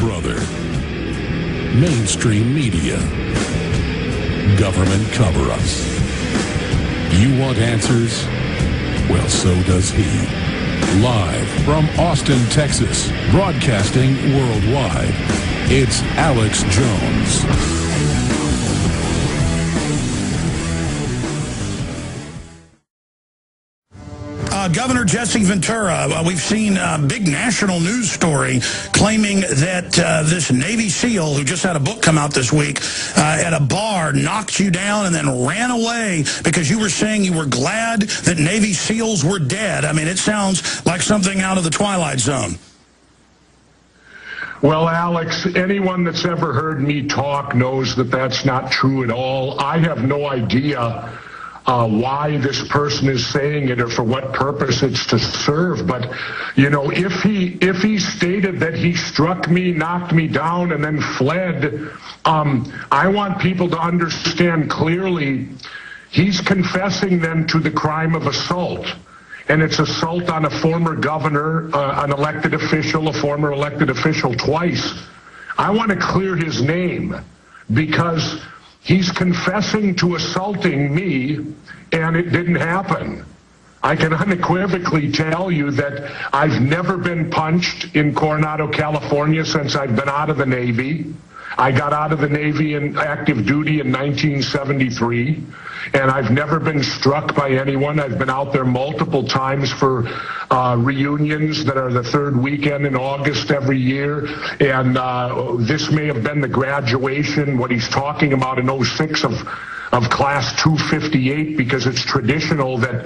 brother. Mainstream media. Government cover-ups. You want answers? Well, so does he. Live from Austin, Texas, broadcasting worldwide, it's Alex Jones. Governor Jesse Ventura, we've seen a big national news story claiming that this Navy SEAL who just had a book come out this week at a bar knocked you down and then ran away because you were saying you were glad that Navy SEALs were dead. I mean, it sounds like something out of the Twilight Zone. Well, Alex, anyone that's ever heard me talk knows that that's not true at all. I have no idea why this person is saying it or for what purpose it's to serve. But, you know, if he stated that he struck me, knocked me down, and then fled, I want people to understand clearly he's confessing then to the crime of assault. And it's assault on a former governor, an elected official, a former elected official twice. I want to clear his name because he's confessing to assaulting me, and it didn't happen. I can unequivocally tell you that I've never been punched in Coronado, California since I've been out of the Navy. I got out of the Navy in active duty in 1973, and I've never been struck by anyone. I've been out there multiple times for reunions that are the third weekend in August every year, and this may have been the graduation, what he's talking about in 06 of Class 258, because it's traditional that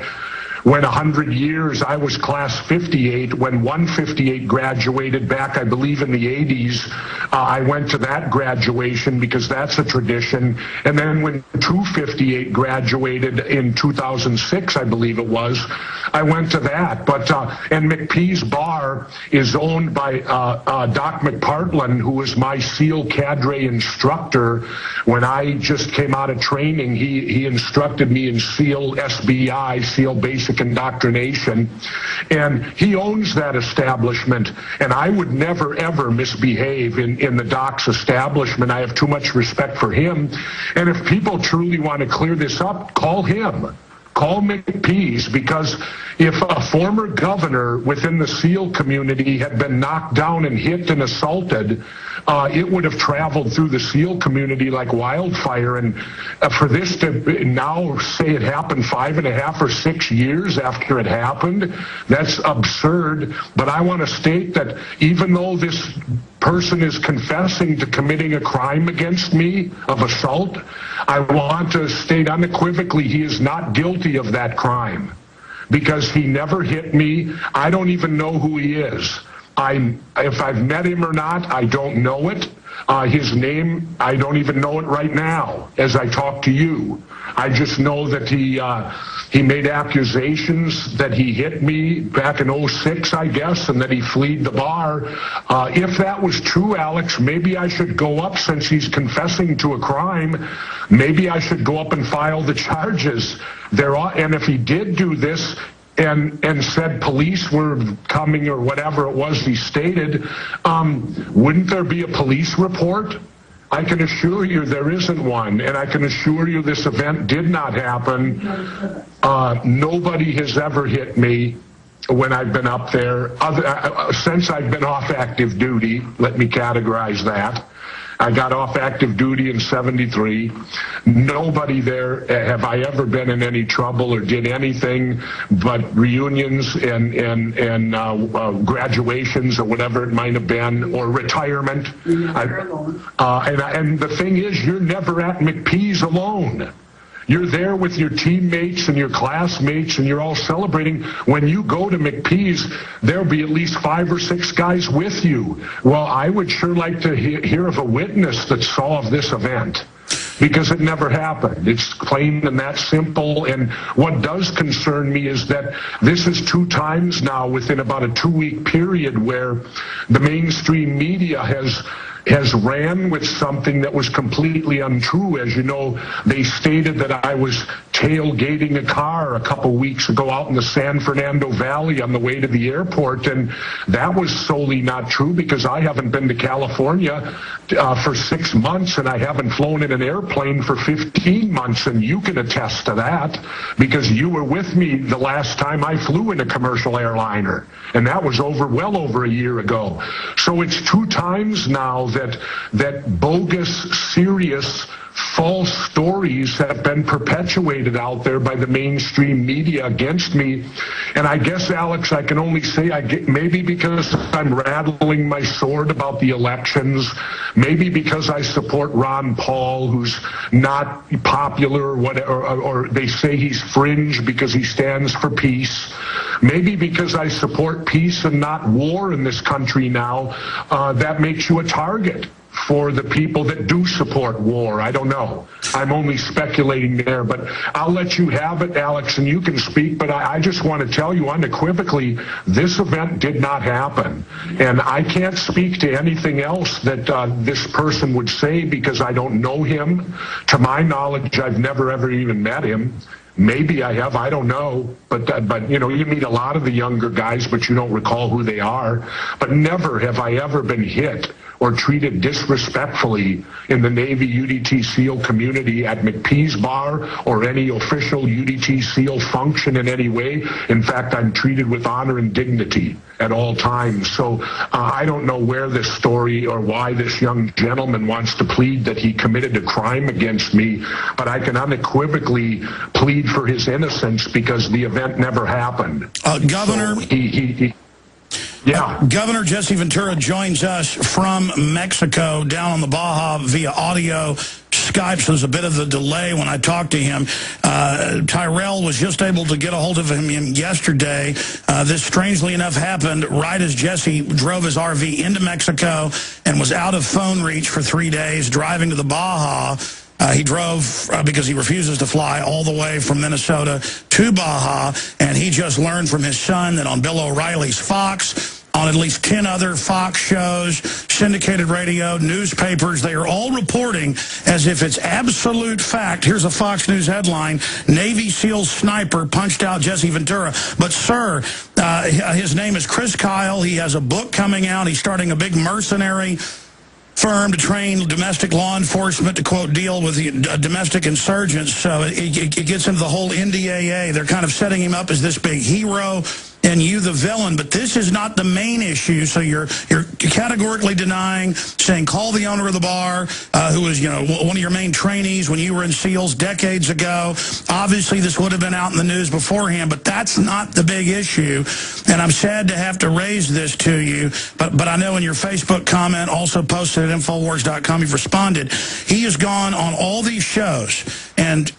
when 100 years, I was Class 58. When 158 graduated back, I believe, in the 80s, I went to that graduation because that's a tradition. And then when 258 graduated in 2006, I believe it was, I went to that. But and McPee's Bar is owned by Doc McPartland, who was my SEAL cadre instructor. When I just came out of training, he instructed me in SEAL SBI, SEAL Basic Indoctrination, and he owns that establishment, and I would never ever misbehave in the Doc's establishment. I have too much respect for him, and if people truly want to clear this up, call him. Call McPee's, because if a former governor within the SEAL community had been knocked down and hit and assaulted, it would have traveled through the SEAL community like wildfire. And for this to now say it happened 5.5 or 6 years after it happened, that's absurd. But I want to state that even though this person is confessing to committing a crime against me of assault, I want to state unequivocally he is not guilty of that crime because he never hit me. I don't even know who he is. If I've met him or not, I don't know it. His name, I don't even know it right now as I talk to you. I just know that he made accusations that he hit me back in 06, I guess, and that he fled the bar. If that was true, Alex, maybe I should go up, since he's confessing to a crime, maybe I should go up and file the charges. And if he did do this, and said police were coming or whatever it was he stated, wouldn't there be a police report? I can assure you there isn't one, and I can assure you this event did not happen. Nobody has ever hit me when I've been up there, since I've been off active duty. Let me categorize that. I got off active duty in 73. Nobody there have I ever been in any trouble or did anything but reunions and graduations or whatever it might have been, or retirement. And the thing is, you're never at McPee's alone. You're there with your teammates and your classmates, and you're all celebrating. When you go to McPee's, there'll be at least 5 or 6 guys with you. Well, I would sure like to hear of a witness that saw of this event, because it never happened. It's plain and that simple. And what does concern me is that this is 2 times now within about a 2-week period where the mainstream media has ran with something that was completely untrue. As you know, they stated that I was tailgating a car a couple weeks ago out in the San Fernando Valley on the way to the airport, and that was solely not true because I haven't been to California for 6 months, and I haven't flown in an airplane for 15 months, and you can attest to that because you were with me the last time I flew in a commercial airliner, and that was well over a year ago. So it's 2 times now that bogus, serious, false stories have been perpetuated out there by the mainstream media against me. And I guess, Alex, I can only say maybe because I'm rattling my sword about the elections, maybe because I support Ron Paul, who's not popular, or whatever, or they say he's fringe because he stands for peace. Maybe because I support peace and not war in this country now, that makes you a target for the people that do support war. I don't know. I'm only speculating there, but I'll let you have it, Alex, and you can speak, but I just want to tell you unequivocally, this event did not happen. And I can't speak to anything else that this person would say because I don't know him. To my knowledge, I've never ever even met him. Maybe I have, I don't know, but you know, you meet a lot of the younger guys, but you don't recall who they are. But never have I ever been hit or treated disrespectfully in the Navy UDT SEAL community at McPee's Bar or any official UDT SEAL function in any way. In fact, I'm treated with honor and dignity at all times. So I don't know where this story or why this young gentleman wants to plead that he committed a crime against me, but I can unequivocally plead for his innocence because the event never happened. Governor... So yeah. Governor Jesse Ventura joins us from Mexico down on the Baja via audio Skype, so there's a bit of a delay when I talked to him. Tyrell was just able to get a hold of him yesterday. This, strangely enough, happened right as Jesse drove his RV into Mexico and was out of phone reach for 3 days, driving to the Baja. He drove, because he refuses to fly, all the way from Minnesota to Baja, and he just learned from his son that on Bill O'Reilly's Fox, on at least 10 other Fox shows, syndicated radio, newspapers, they are all reporting as if it's absolute fact. Here's a Fox News headline: Navy SEAL sniper punched out Jesse Ventura. But, sir, his name is Chris Kyle. He has a book coming out. He's starting a big mercenary firm to train domestic law enforcement to, quote, deal with the domestic insurgents. So it gets into the whole NDAA. They're kind of setting him up as this big hero and you the villain, but this is not the main issue. So you're categorically denying, saying call the owner of the bar, who was, you know, one of your main trainees when you were in SEALs decades ago. Obviously, this would have been out in the news beforehand, but that's not the big issue. And I'm sad to have to raise this to you, but I know in your Facebook comment, also posted at Infowars.com, you've responded. He has gone on all these shows and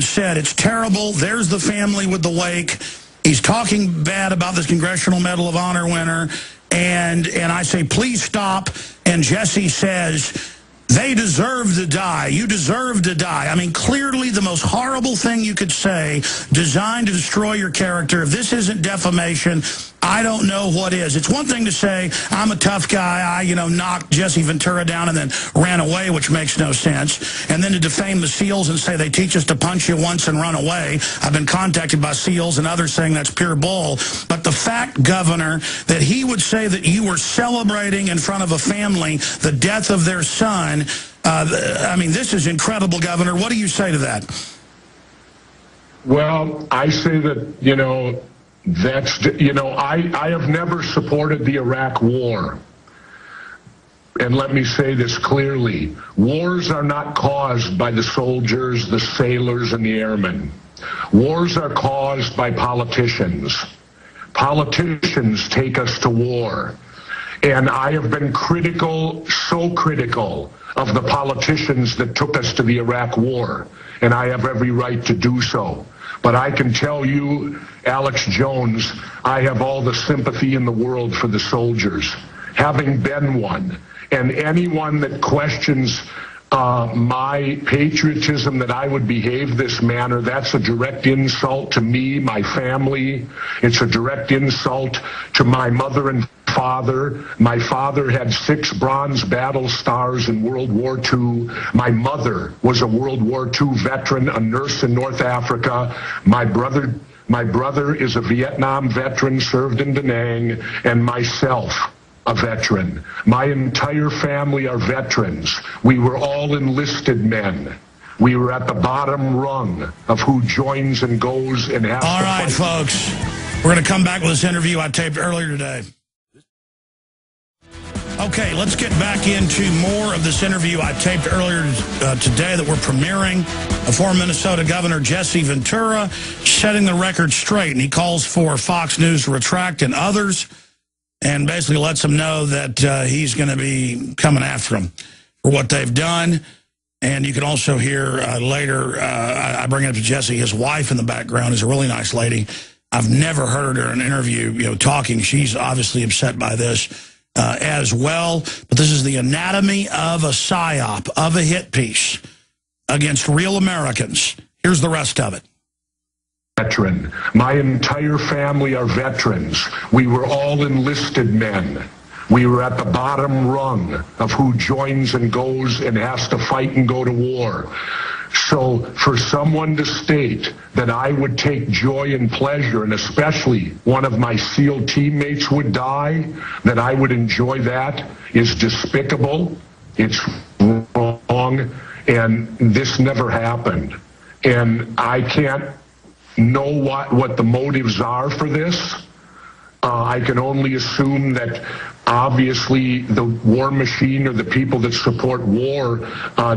said it's terrible. There's the family with the wake. He's talking bad about this Congressional Medal of Honor winner, and I say, please stop. And Jesse says, they deserve to die. You deserve to die. I mean, clearly the most horrible thing you could say, designed to destroy your character. If this isn't defamation, I don't know what is. It's one thing to say, I'm a tough guy, I, you know, knocked Jesse Ventura down and then ran away, which makes no sense. And then to defame the SEALs and say they teach us to punch you once and run away. I've been contacted by SEALs and others saying that's pure bull. But the fact, Governor, that he would say that you were celebrating in front of a family the death of their son, I mean, this is incredible, Governor. What do you say to that? Well, I say that, you know, that's, you know, I have never supported the Iraq war. And let me say this clearly. Wars are not caused by the soldiers, the sailors, and the airmen. Wars are caused by politicians. Politicians take us to war. And I have been critical, so critical, of the politicians that took us to the Iraq war. And I have every right to do so. But I can tell you, Alex Jones, I have all the sympathy in the world for the soldiers, having been one. And anyone that questions my patriotism, that I would behave this manner, that's a direct insult to me, my family. It's a direct insult to my mother and father. My father had 6 bronze battle stars in World War II. My mother was a World War II veteran, a nurse in North Africa. My brother is a Vietnam veteran, served in Da Nang, and myself, a veteran. My entire family are veterans. We were all enlisted men. We were at the bottom rung of who joins and goes and has to fight. All right, folks. We're going to come back with this interview I taped earlier today. Okay, let's get back into more of this interview I taped earlier today that we're premiering. Former Minnesota Governor Jesse Ventura setting the record straight, and he calls for Fox News to retract and others, and basically lets them know that he's going to be coming after them for what they've done. And you can also hear later, I bring it up to Jesse, his wife in the background is a really nice lady. I've never heard her in an interview, talking. She's obviously upset by this as well. But this is the anatomy of a psyop, of a hit piece against real Americans. Here's the rest of it. Veteran. My entire family are veterans. We were all enlisted men. We were at the bottom rung of who joins and goes and has to fight and go to war. So for someone to state that I would take joy and pleasure, and especially one of my SEAL teammates would die, that I would enjoy that, is despicable. It's wrong. And this never happened. And I can't know what the motives are for this. I can only assume that obviously the war machine or the people that support war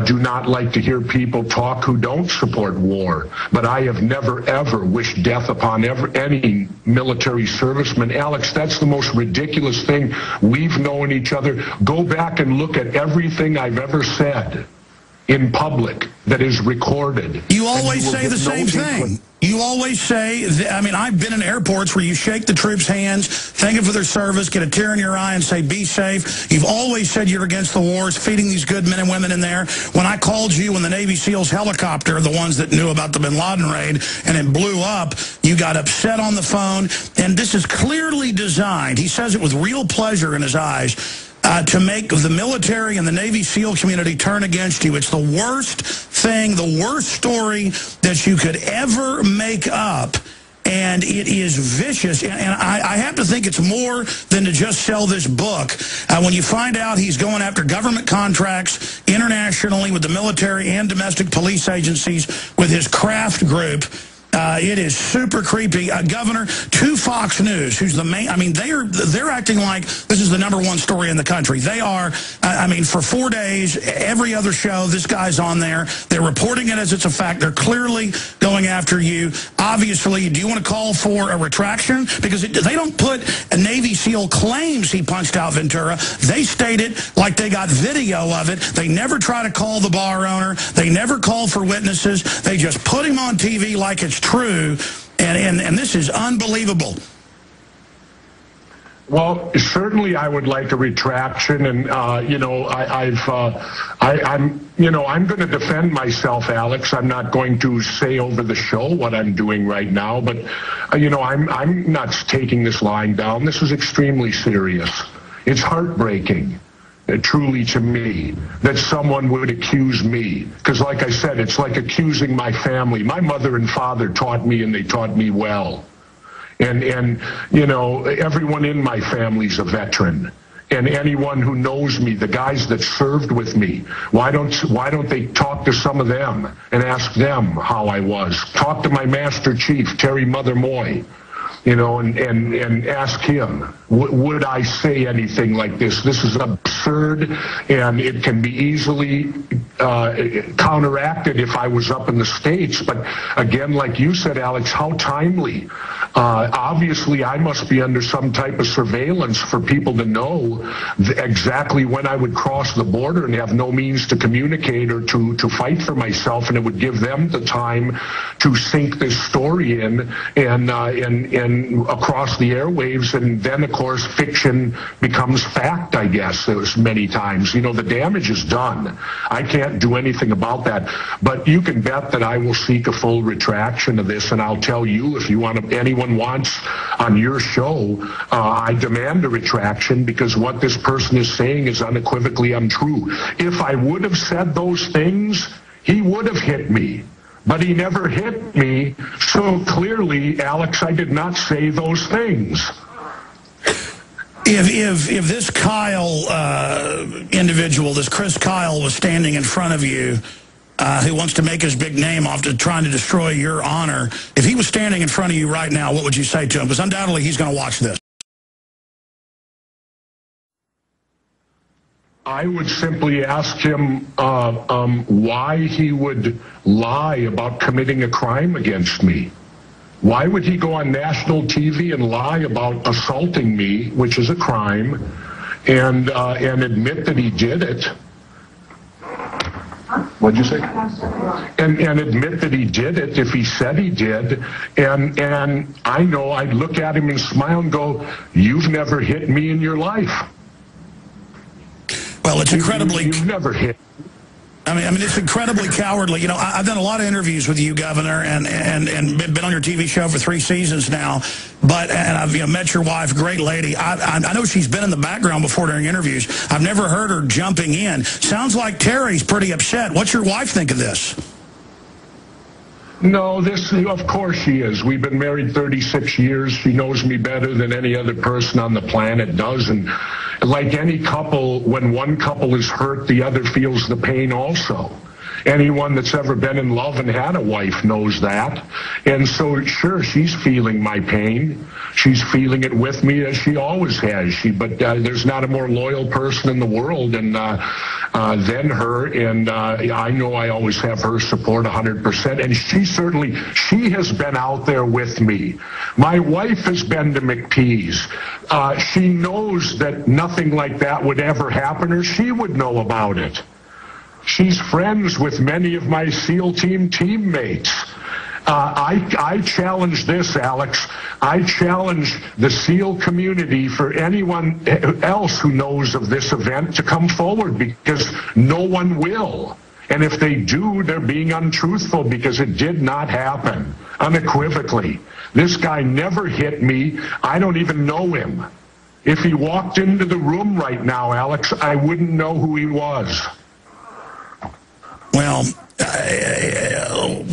do not like to hear people talk who don't support war. But I have never, ever wished death upon any military serviceman. Alex, that's the most ridiculous thing. We've known each other. Go back and look at everything I've ever said in public that is recorded. You always say the same thing. You always say, I've been in airports where you shake the troops' hands, thank them for their service, get a tear in your eye and say, be safe. You've always said you're against the wars, feeding these good men and women in there. When I called you when the Navy SEALs helicopter, the ones that knew about the bin Laden raid, and it blew up, you got upset on the phone. And this is clearly designed, he says it with real pleasure in his eyes, to make the military and the Navy SEAL community turn against you. It's the worst thing, the worst story that you could ever make up. And it is vicious. And I have to think it's more than to just sell this book. When you find out he's going after government contracts internationally with the military and domestic police agencies with his craft group, it is super creepy. Governor, to Fox News, who's the main, they're acting like this is the #1 story in the country. They are, for 4 days, every other show, this guy's on there. They're reporting it as it's a fact. They're clearly going after you. Obviously, do you want to call for a retraction? Because they don't put a Navy SEAL claims he punched out Ventura. They state it like they got video of it. They never try to call the bar owner. They never call for witnesses. They just put him on TV like it's true, and this is unbelievable. Well, certainly I would like a retraction, and I'm going to defend myself, Alex. I'm not going to say over the show what I'm doing right now, but I'm not taking this lying down. This is extremely serious. It's heartbreaking. Truly to me, that someone would accuse me. Because like I said, it's like accusing my family. My mother and father taught me, and they taught me well. And everyone in my family's a veteran. And anyone who knows me, the guys that served with me, why don't they talk to some of them and ask them how I was? Talk to my Master Chief, Terry Mother Moy. And ask him, would I say anything like this? This is absurd, and it can be easily counteracted if I was up in the States. But again, like you said, Alex, how timely. Obviously, I must be under some type of surveillance for people to know exactly when I would cross the border and have no means to communicate or to fight for myself, and it would give them the time to sink this story in and across the airwaves, and then of course fiction becomes fact, I guess. There's many times, the damage is done. I can't do anything about that, but you can bet that I will seek a full retraction of this, and I'll tell you, if you want anyone anyone wants on your show, I demand a retraction, because what this person is saying is unequivocally untrue. If I would have said those things, he would have hit me. But he never hit me, so clearly, Alex, I did not say those things. If this Kyle individual, this Chris Kyle, was standing in front of you, who wants to make his big name off to trying to destroy your honor, if he was standing in front of you right now, what would you say to him? Because undoubtedly he's going to watch this. I would simply ask him why he would lie about committing a crime against me. Why would he go on national TV and lie about assaulting me, which is a crime, and admit that he did it? What'd you say? And admit that he did it if he said he did. And I know I'd look at him and smile and go, "You've never hit me in your life." Well, it's incredibly... You've never hit. I mean, it's incredibly cowardly. You know, I've done a lot of interviews with you, Governor, and been on your TV show for 3 seasons now. And I've met your wife, great lady. I know she's been in the background before during interviews. I've never heard her jumping in. Sounds like Terry's pretty upset. What's your wife think of this? No, of course she is. We've been married 36 years. She knows me better than any other person on the planet does. And like any couple, when one couple is hurt, the other feels the pain also. Anyone that's ever been in love and had a wife knows that. And so, sure, she's feeling my pain. She's feeling it with me, as she always has. But there's not a more loyal person in the world than her. And I know I always have her support 100%. And she has been out there with me. My wife has been to McPee's. She knows that nothing like that would ever happen, or she would know about it. She's friends with many of my SEAL team teammates. I challenge this, Alex. I challenge the SEAL community for anyone else who knows of this event to come forward, because no one will. And if they do, they're being untruthful, because it did not happen, unequivocally. This guy never hit me. I don't even know him. If he walked into the room right now, Alex, I wouldn't know who he was. Well,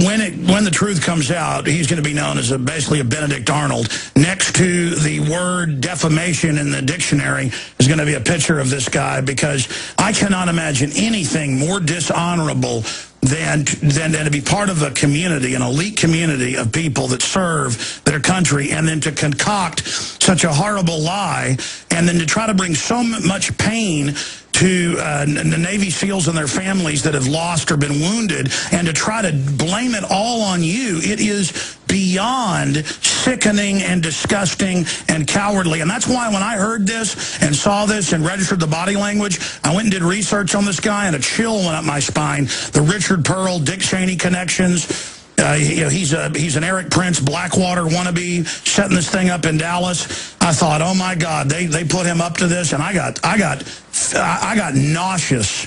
when the truth comes out, he's going to be known as basically a Benedict Arnold. Next to the word defamation in the dictionary is going to be a picture of this guy, because I cannot imagine anything more dishonorable than to be part of a community, an elite community of people that serve their country, and then to concoct such a horrible lie, and then to try to bring so much pain to the Navy SEALs and their families that have lost or been wounded, and to try to blame it all on you. It is beyond sickening and disgusting and cowardly. And that's why when I heard this and saw this and registered the body language, I went and did research on this guy, and a chill went up my spine. The Richard Pearl, Dick Cheney connections. He's an Eric Prince Blackwater wannabe setting this thing up in Dallas. I thought, oh my God, they put him up to this, and I got nauseous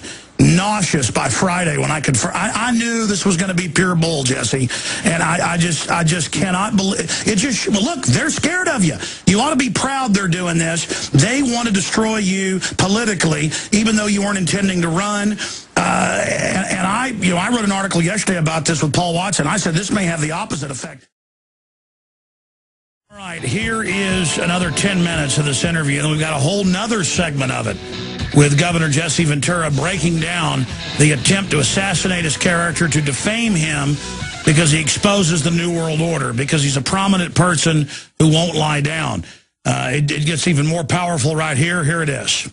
by Friday when I knew this was going to be pure bull, Jesse, and I just cannot believe it. Look, they're scared of you. You ought to be proud they're doing this. They want to destroy you politically, even though you weren't intending to run. And I wrote an article yesterday about this with Paul Watson. I said this may have the opposite effect. All right, here is another 10 minutes of this interview, and we've got a whole nother segment of it with Governor Jesse Ventura breaking down the attempt to assassinate his character, to defame him because he exposes the New World Order, because he's a prominent person who won't lie down. It gets even more powerful right here. Here it is.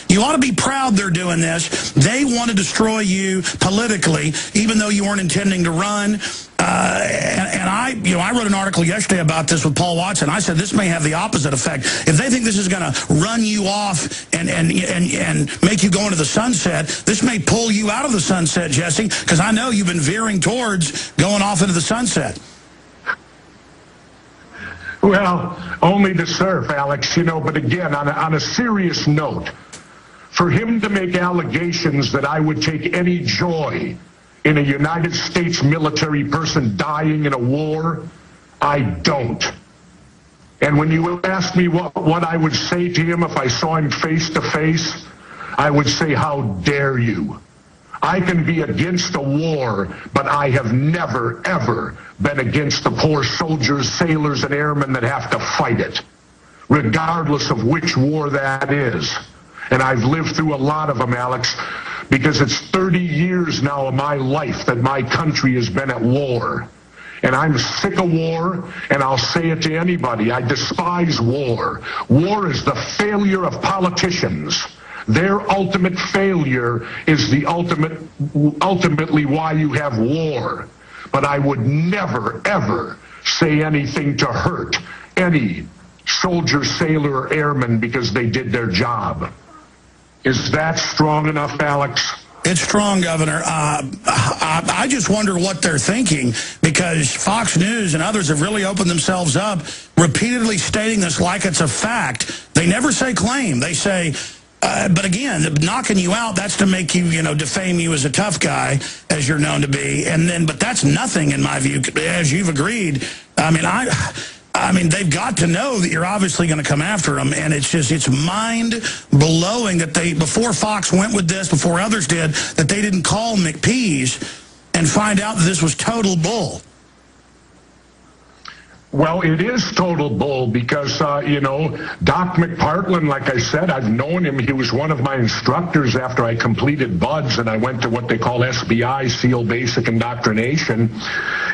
You ought to be proud they're doing this. They want to destroy you politically, even though you weren't intending to run. And I wrote an article yesterday about this with Paul Watson. I said this may have the opposite effect. If they think this is going to run you off and make you go into the sunset, this may pull you out of the sunset, Jesse, because I know you've been veering towards going off into the sunset. Well, only to surf, Alex, but again, on a serious note, for him to make allegations that I would take any joy in a United States military person dying in a war, I don't. And when you ask me what I would say to him if I saw him face to face, I would say, how dare you? I can be against a war, but I have never, ever been against the poor soldiers, sailors, and airmen that have to fight it, regardless of which war that is. And I've lived through a lot of them, Alex, because it's 30 years now of my life that my country has been at war. And I'm sick of war, and I'll say it to anybody. I despise war. War is the failure of politicians. Their ultimate failure is the ultimately why you have war. But I would never, ever say anything to hurt any soldier, sailor, or airman because they did their job. Is that strong enough, Alex? It's strong, Governor. I just wonder what they're thinking, because Fox News and others have really opened themselves up, repeatedly stating this like it's a fact. They never say claim. They say, but again, knocking you out, that's to make you, defame you as a tough guy, as you're known to be. But that's nothing in my view, as you've agreed. I mean, they've got to know that you're obviously going to come after them, and it's mind-blowing that before Fox went with this, before others did, that they didn't call McPease and find out that this was total bull. Well, it is total bull because, Doc McPartland, like I said, I've known him. He was one of my instructors after I completed BUDS, and I went to what they call SBI, SEAL Basic Indoctrination.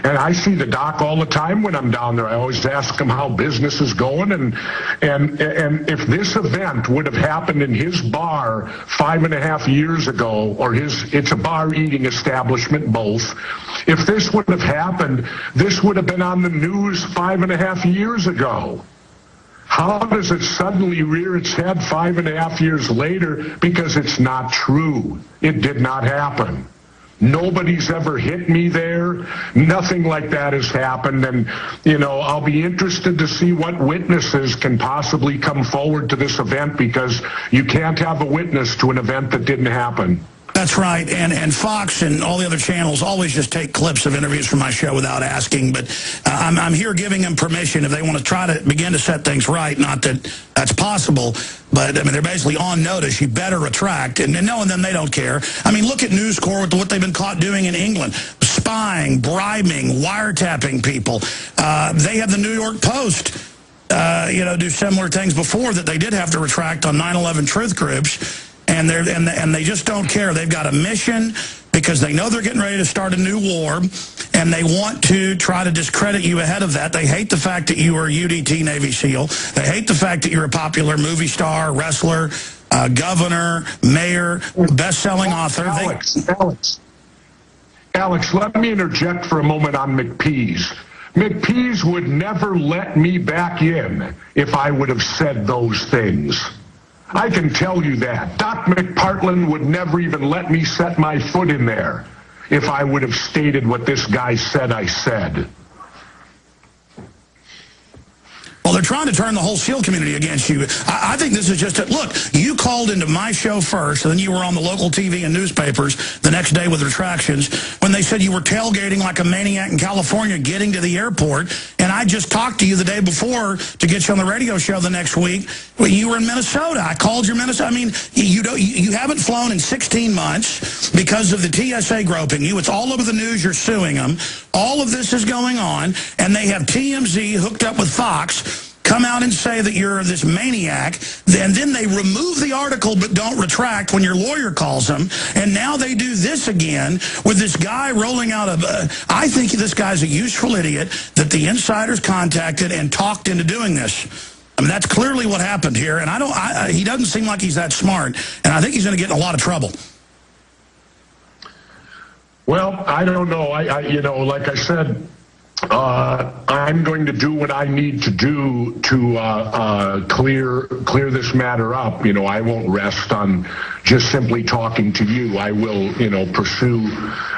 And I see the doc all the time when I'm down there. I always ask him how business is going. And if this event would have happened in his bar 5.5 years ago, or it's a bar eating establishment, both. If this would have happened, this would have been on the news 5.5 years ago. How does it suddenly rear its head 5.5 years later? Because it's not true. It did not happen. Nobody's ever hit me there. Nothing like that has happened. And, I'll be interested to see what witnesses can possibly come forward to this event, because you can't have a witness to an event that didn't happen. That's right, and Fox and all the other channels always just take clips of interviews from my show without asking, but I'm here giving them permission if they want to try to begin to set things right. Not that that's possible, but they're basically on notice. You better retract, and knowing them, they don't care. Look at News Corps with what they've been caught doing in England, spying, bribing, wiretapping people. They have the New York Post, do similar things before that they did have to retract on 9/11 truth groups. And they just don't care. They've got a mission because they know they're getting ready to start a new war, and they want to try to discredit you ahead of that. They hate the fact that you are a UDT Navy SEAL. They hate the fact that you're a popular movie star, wrestler, governor, mayor, best-selling author. Alex, let me interject for a moment on McPease. McPease would never let me back in if I would have said those things. I can tell you that. Doc McPartland would never even let me set my foot in there if I would have stated what this guy said I said. Well, they're trying to turn the whole SEAL community against you. I think this is just look, you called into my show first, and then you were on the local TV and newspapers the next day with Retractions when they said you were tailgating like a maniac in California getting to the airport, and I just talked to you the day before to get you on the radio show the next week when you were in Minnesota. I called your Minnesota. You haven't flown in 16 months because of the TSA groping you. It's all over the news. You're suing them. All of this is going on, and they have TMZ hooked up with Fox come out and say that you're this maniac, and then they remove the article but don't retract when your lawyer calls them, and now they do this again with this guy rolling out of... I think this guy's a useful idiot that the insiders contacted and talked into doing this. That's clearly what happened here, and he doesn't seem like he's that smart, and I think he's going to get in a lot of trouble. Well, I don't know. Like I said, I'm going to do what I need to do to clear this matter up. I won't rest on just simply talking to you. I will, pursue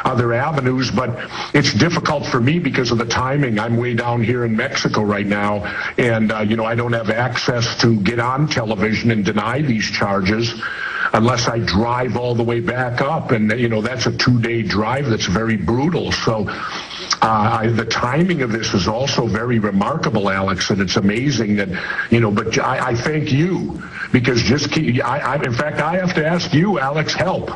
other avenues, but it's difficult for me because of the timing. I'm way down here in Mexico right now, and, I don't have access to get on television and deny these charges unless I drive all the way back up, and, that's a 2-day drive that's very brutal. So The timing of this is also very remarkable, Alex, and it's amazing that, but I thank you, because in fact, I have to ask you, Alex, help.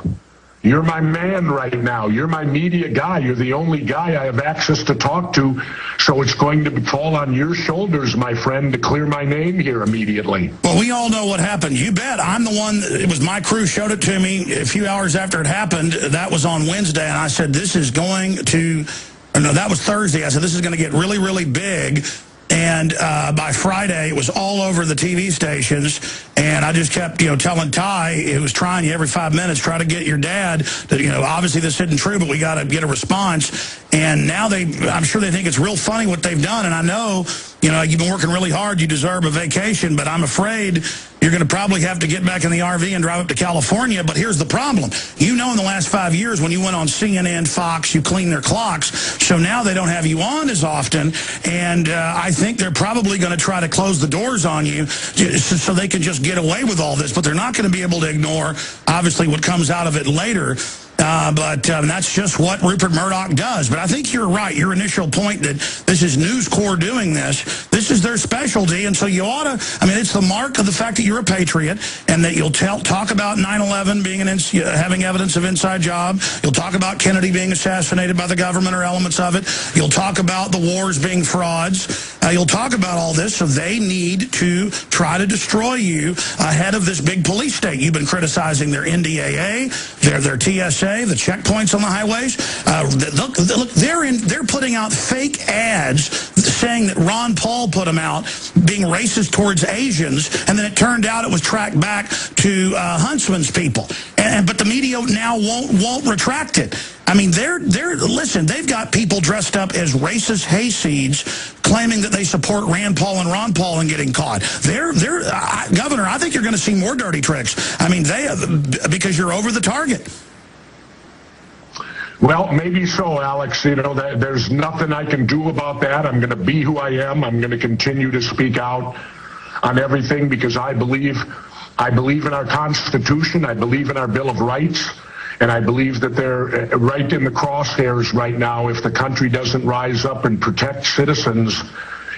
You're my man right now. You're my media guy. You're the only guy I have access to talk to. So it's going to fall on your shoulders, my friend, to clear my name here immediately. Well, we all know what happened. You bet. I'm the one, it was my crew showed it to me a few hours after it happened. That was on Wednesday, and I said, this is going to, no, that was Thursday. I said, this is going to get really, really big. And by Friday, it was all over the TV stations. And I just kept, telling Ty, it was trying you every 5 minutes, try to get your dad to, obviously this isn't true, but we got to get a response. And now I'm sure they think it's real funny what they've done. And I know, you've been working really hard. You deserve a vacation, but I'm afraid you're going to probably have to get back in the RV and drive up to California. But here's the problem. In the last 5 years, when you went on CNN, Fox, you cleaned their clocks. So now they don't have you on as often. And I think they're probably going to try to close the doors on you so they can just get away with all this. But they're not going to be able to ignore, obviously, what comes out of it later. But that's just what Rupert Murdoch does. But I think you're right. Your initial point that this is News Corps doing this. This is their specialty. And so you ought to, it's the mark of the fact that you're a patriot and that you'll talk about 9/11 being having evidence of inside job. You'll talk about Kennedy being assassinated by the government or elements of it. You'll talk about the wars being frauds. You'll talk about all this. So they need to try to destroy you ahead of this big police state. You've been criticizing their NDAA, their TSA, the checkpoints on the highways. Look, they're putting out fake ads saying that Ron Paul put them out, being racist towards Asians, and then it turned out it was tracked back to Huntsman's people. But the media now won't retract it. Listen, they've got people dressed up as racist hayseeds claiming that they support Rand Paul and Ron Paul and getting caught. Governor, I think you're going to see more dirty tricks. Because you're over the target. Well, maybe so, Alex. There's nothing I can do about that. I'm going to be who I am. I'm going to continue to speak out on everything because I believe in our Constitution. I believe in our Bill of Rights. And I believe that they're right in the crosshairs right now if the country doesn't rise up and protect citizens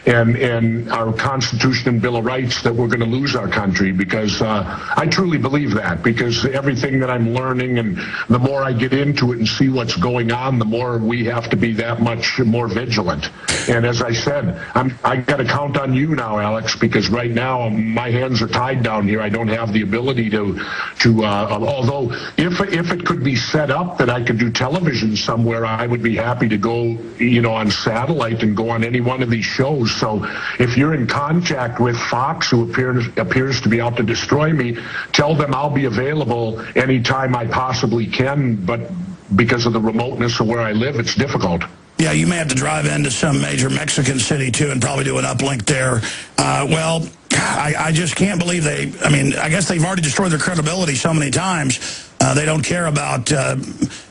and our Constitution and Bill of Rights, that we're going to lose our country, because I truly believe that, because everything that I'm learning, and the more I get into it and see what's going on, the more we have to be that much more vigilant. And as I said, I got to count on you now, Alex, because right now my hands are tied down here. I don't have the ability to although if it could be set up that I could do television somewhere, I would be happy to go, on satellite and go on any one of these shows. So if you're in contact with Fox, who appears to be out to destroy me, tell them I'll be available anytime I possibly can, but because of the remoteness of where I live, it's difficult. Yeah, you may have to drive into some major Mexican city, too, and probably do an uplink there. I just can't believe I guess they've already destroyed their credibility so many times. They don't care about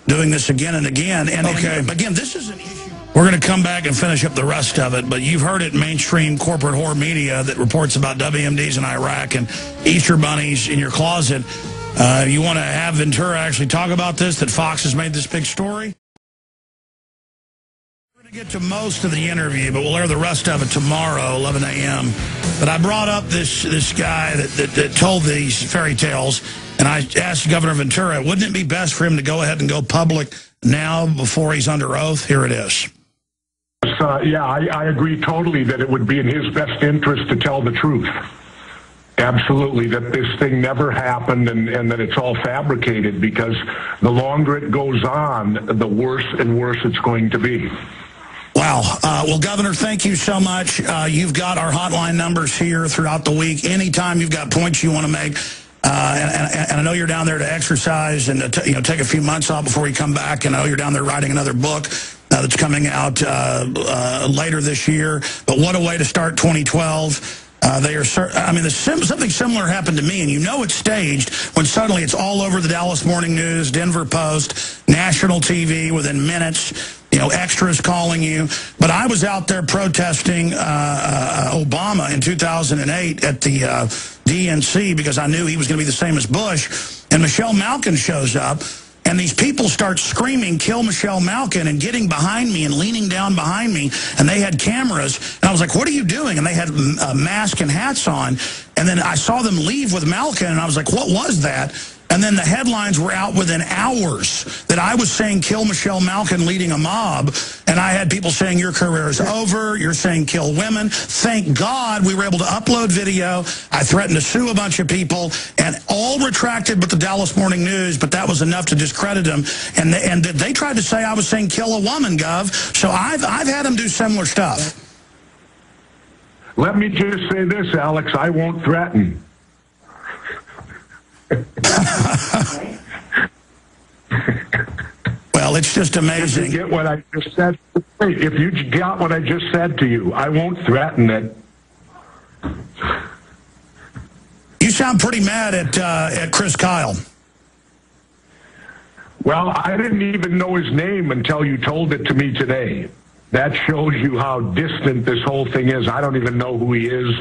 doing this again and again. And again, this is an issue. We're going to come back and finish up the rest of it, but you've heard it, mainstream corporate whore media that reports about WMDs in Iraq and Easter bunnies in your closet. You want to have Ventura actually talk about this, that Fox has made this big story? We're going to get to most of the interview, but we'll air the rest of it tomorrow, 11 a.m. But I brought up this guy that told these fairy tales, and I asked Governor Ventura, wouldn't it be best for him to go ahead and go public now before he's under oath? Here it is. Yeah, I agree totally that it would be in his best interest to tell the truth. Absolutely, that this thing never happened and that it's all fabricated, because the longer it goes on, the worse and worse it's going to be. Wow. Well, Governor, thank you so much. You've got our hotline numbers here throughout the week. Anytime you've got points you want to make, and I know you're down there to exercise and to, take a few months off before you come back. And I know you're down there writing another book that's coming out later this year. But what a way to start 2012. Something similar happened to me, and it's staged when suddenly it's all over the Dallas Morning News, Denver Post, national TV within minutes. Extras calling you. But I was out there protesting Obama in 2008 at the DNC because I knew he was going to be the same as Bush. And Michelle Malkin shows up. And these people start screaming, "Kill Michelle Malkin," and getting behind me and leaning down behind me. And they had cameras. And I was like, "What are you doing?" And they had masks and hats on. And then I saw them leave with Malkin, and I was like, "What was that?" And then the headlines were out within hours that I was saying, "Kill Michelle Malkin," leading a mob. And I had people saying, "Your career is over. You're saying kill women." Thank God we were able to upload video. I threatened to sue a bunch of people, and all retracted but the Dallas Morning News, but that was enough to discredit them. And they tried to say I was saying kill a woman, Gov. So I've had them do similar stuff. Let me just say this, Alex. I won't threaten. Well, it's just amazing. If you get what I just said, if you got what I just said to you, I won't threaten it. You sound pretty mad at Chris Kyle. Well, I didn't even know his name until you told it to me today. That shows you how distant this whole thing is. I don't even know who he is.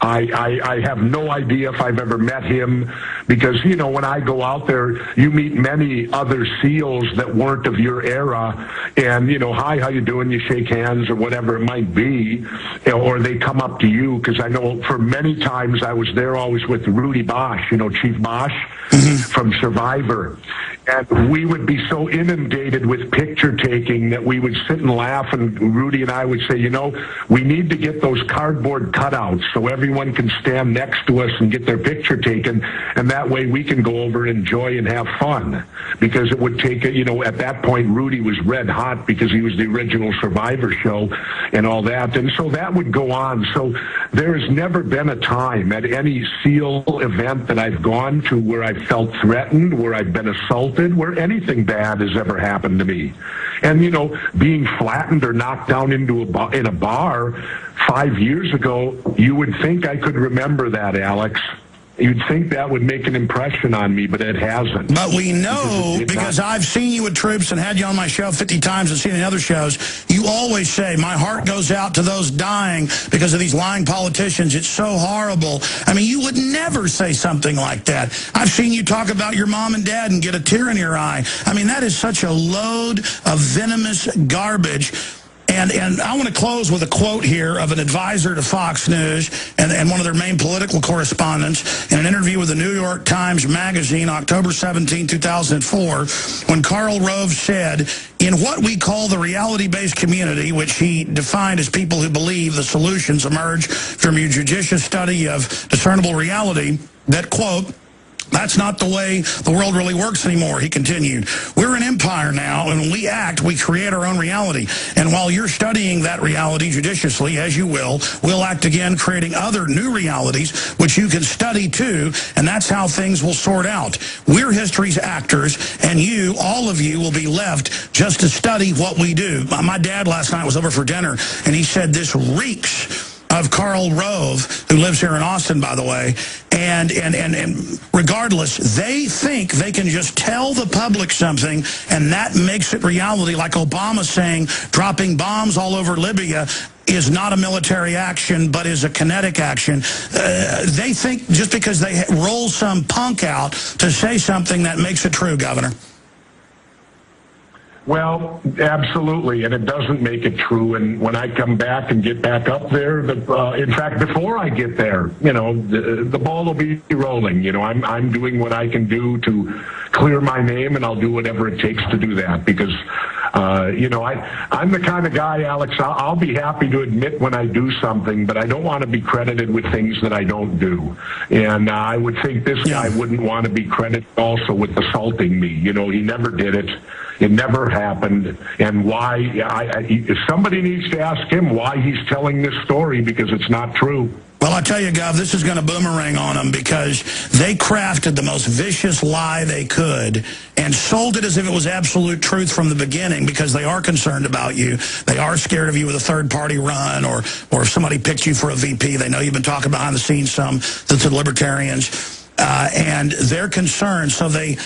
I have no idea if I've ever met him, because, you know, when I go out there, you meet many other SEALs that weren't of your era, and, you know, "Hi, how you doing?" You shake hands or whatever it might be, or they come up to you, because I know for many times I was there always with Rudy Bosch, you know, Chief Bosch from Survivor. And we would be so inundated with picture taking that we would sit and laugh, and Rudy and I would say, "You know, we need to get those cardboard cutouts so everyone can stand next to us and get their picture taken, and that way we can go over and enjoy and have fun." Because it would take, you know, at that point Rudy was red hot because he was the original Survivor show and all that. And so that would go on. So there has never been a time at any SEAL event that I've gone to where I've felt threatened, where I've been assaulted, where anything bad has ever happened to me. And, you know, being flattened or knocked down into in a bar 5 years ago, you would think I could remember that, Alex. You'd think that would make an impression on me, but it hasn't. But we know, because I've seen you with troops and had you on my show 50 times and seen in other shows, you always say, "My heart goes out to those dying because of these lying politicians. It's so horrible." I mean, you would never say something like that. I've seen you talk about your mom and dad and get a tear in your eye. I mean, that is such a load of venomous garbage. And I want to close with a quote here of an advisor to Fox News and one of their main political correspondents in an interview with the New York Times Magazine, October 17, 2004, when Karl Rove said, "In what we call the reality-based community," which he defined as people who believe the solutions emerge from your judicious study of discernible reality, that, quote, "That's not the way the world really works anymore," he continued. "We're an empire now, and when we act, we create our own reality. And while you're studying that reality judiciously, as you will, we'll act again, creating other new realities, which you can study too, and that's how things will sort out. We're history's actors, and you, all of you, will be left just to study what we do." My dad last night was over for dinner, and he said this reeks of Karl Rove, who lives here in Austin, by the way, and regardless, they think they can just tell the public something, and that makes it reality, like Obama saying dropping bombs all over Libya is not a military action, but is a kinetic action. They think just because they roll some punk out to say something, that makes it true, Governor. Well, absolutely, and it doesn't make it true. And when I come back and get back up there, in fact, before I get there, you know, the ball will be rolling. You know, I'm doing what I can do to clear my name, and I'll do whatever it takes to do that, because, you know, I'm the kind of guy, Alex, I'll be happy to admit when I do something, but I don't want to be credited with things that I don't do. And I would think this guy wouldn't want to be credited also with assaulting me. You know, he never did it. It never happened. And why? Somebody needs to ask him why he's telling this story, because it's not true. Well, I tell you, Gov, this is going to boomerang on them, because they crafted the most vicious lie they could and sold it as if it was absolute truth from the beginning, because they are concerned about you. They are scared of you with a third-party run, or if somebody picked you for a VP. They know you've been talking behind the scenes some to the libertarians. And they're concerned, so they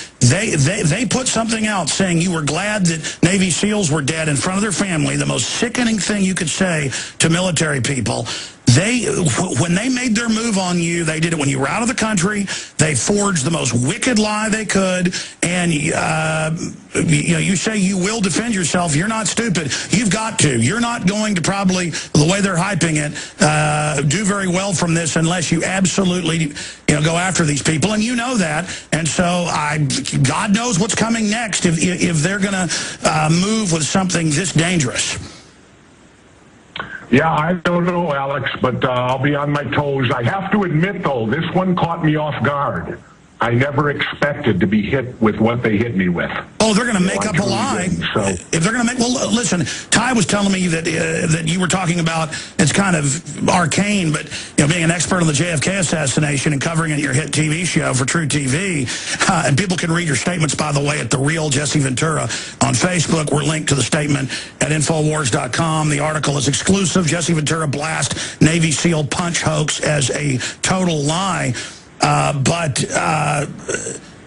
put something out saying you were glad that Navy SEALs were dead in front of their family, the most sickening thing you could say to military people. when they made their move on you, they did it when you were out of the country. They forged the most wicked lie they could, and you say you will defend yourself. You're not stupid. You've got to. You're not going to probably, the way they're hyping it, do very well from this unless you absolutely go after these people, and you know that. And so God knows what's coming next if they're going to move with something this dangerous. Yeah, I don't know, Alex, but I'll be on my toes. I have to admit, though, this one caught me off guard. I never expected to be hit with what they hit me with. Oh, they're going to make up a lie. So. If they're going to make, well, listen, Ty was telling me that you were talking about, it's kind of arcane, but being an expert on the JFK assassination and covering it at your hit TV show for True TV, and people can read your statements, by the way, at The Real Jesse Ventura on Facebook. We're linked to the statement at Infowars.com. The article is exclusive. Jesse Ventura blast Navy SEAL punch hoax as a total lie.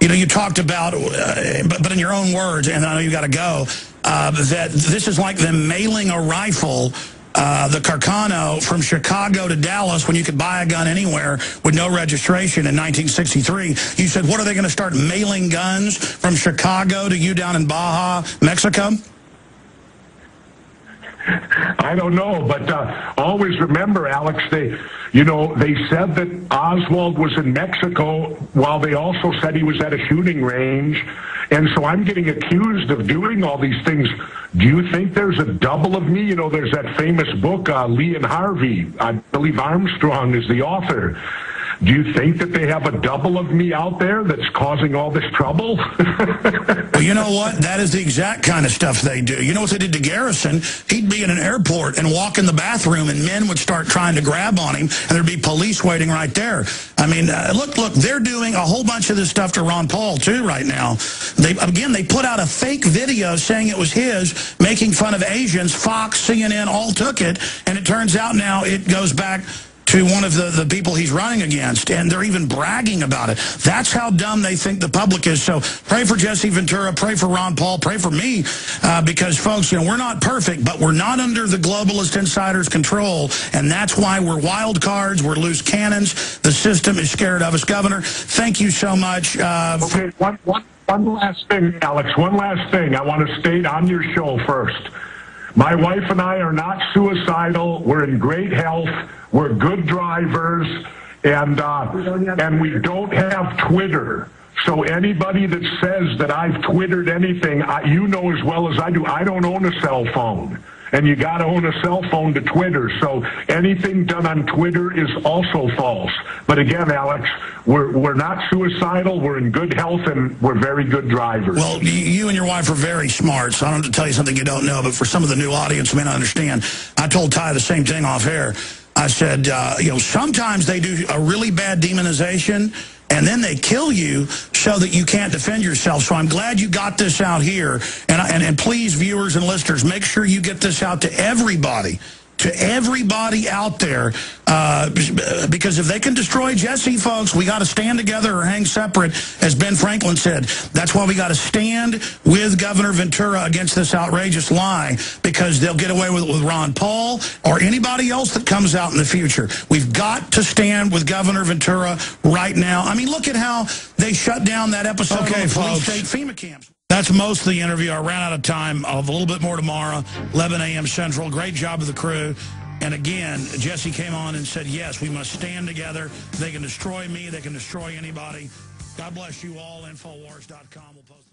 You talked about, but in your own words, and I know you got to go, that this is like them mailing a rifle, the Carcano, from Chicago to Dallas when you could buy a gun anywhere with no registration in 1963. You said, what, are they going to start mailing guns from Chicago to you down in Baja, Mexico? I don't know, but always remember, Alex, they said that Oswald was in Mexico while they also said he was at a shooting range. And so I'm getting accused of doing all these things. Do you think there's a double of me? There's that famous book, Lee and Harvey. I believe Armstrong is the author. Do you think that they have a double of me out there that's causing all this trouble? Well, you know what? That is the exact kind of stuff they do. You know what they did to Garrison? He'd be in an airport and walk in the bathroom, and men would start trying to grab on him, and there'd be police waiting right there. I mean, look, they're doing a whole bunch of this stuff to Ron Paul, too, right now. They put out a fake video saying it was his, making fun of Asians. Fox, CNN all took it, and it turns out now it goes back to one of the people he's running against, and they're even bragging about it. That's how dumb they think the public is. So pray for Jesse Ventura, pray for Ron Paul, pray for me, because, folks, we're not perfect, but we're not under the globalist insiders' control, and that's why we're wild cards, we're loose cannons. The system is scared of us. Governor, thank you so much. Okay, one last thing, Alex, one last thing. I want to state on your show first. My wife and I are not suicidal. We're in great health. We're good drivers, and we don't have Twitter. So anybody that says that I've Twittered anything, you know as well as I do, I don't own a cell phone. And you got to own a cell phone to Twitter. So anything done on Twitter is also false. But again, Alex, we're not suicidal. We're in good health, and we're very good drivers. Well, you and your wife are very smart, so I don't have to tell you something you don't know. But for some of the new audience who may not understand, I told Ty the same thing off air. I said, sometimes they do a really bad demonization, and then they kill you so that you can't defend yourself. So I'm glad you got this out here. And please, viewers and listeners, make sure you get this out to everybody out there, because if they can destroy Jesse, folks, we got to stand together or hang separate, as Ben Franklin said. That's why we got to stand with Governor Ventura against this outrageous lie, because they'll get away with it with Ron Paul or anybody else that comes out in the future. We've got to stand with Governor Ventura right now. I mean, look at how they shut down that episode of the police state FEMA camps. That's most of the interview. I ran out of time. I'll have a little bit more tomorrow, 11 a.m. Central. Great job of the crew. And again, Jesse came on and said, yes, we must stand together. They can destroy me. They can destroy anybody. God bless you all. Infowars.com will post